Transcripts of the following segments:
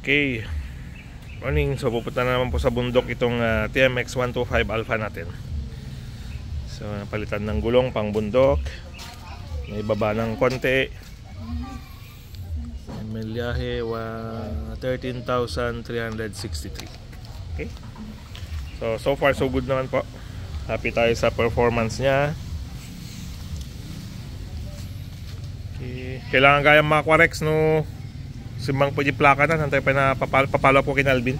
Okay. Morning. So pupunta na naman po sa bundok itong TMX 125 Alpha natin. So napalitan ng gulong pang bundok. May baba ng konti. Milyahe 13,363. Okay. So far so good naman po. Happy tayo sa performance niya. Okay. Kailangan gayang makarex no. Simbang pwede plaka na. Hantay pa na papalo po kay Alvin.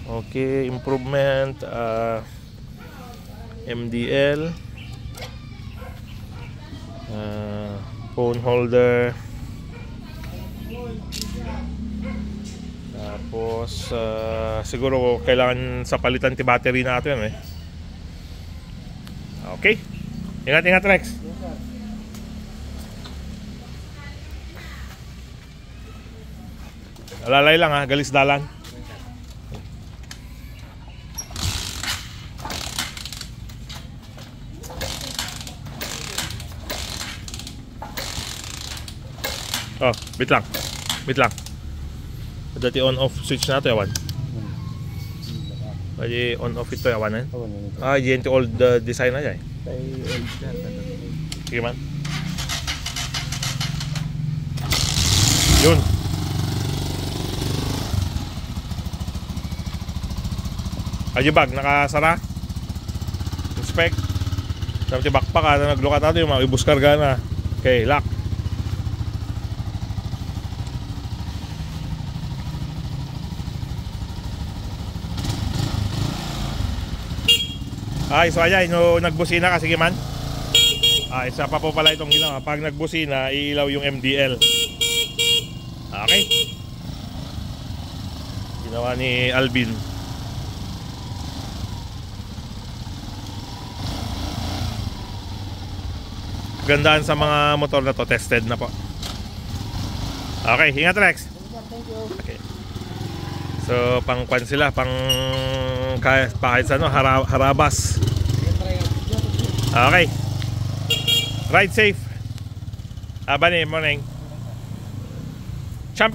Okay. Improvement. MDL. Phone holder. Tapos siguro kailangan sa palitan ti battery natin eh. Okay. Ingat Rex. Alalay lang ha, galis dalan. Oh, bit lang. Dati on off switch na ito yawan. Pwede on off ito yawan. Yan ito old design na dyan. Sige man. Yun. Bag nakasara. Inspect. Sabi backpack ha, naglukat natin yung mga ibus karga na. Okay, lock. So ayan, no, nagbusina ka, sige man. Isa pa po pala itong ginawa. Pag nagbusina, iilaw yung MDL. Okay. Ginawa ni Alvin. Gandaan sa mga motor na to, tested na po. Okay, ingat Rex. Okay. So pang-kwan sila, kahit sa ano, harabas. Okay. Ride safe. Morning.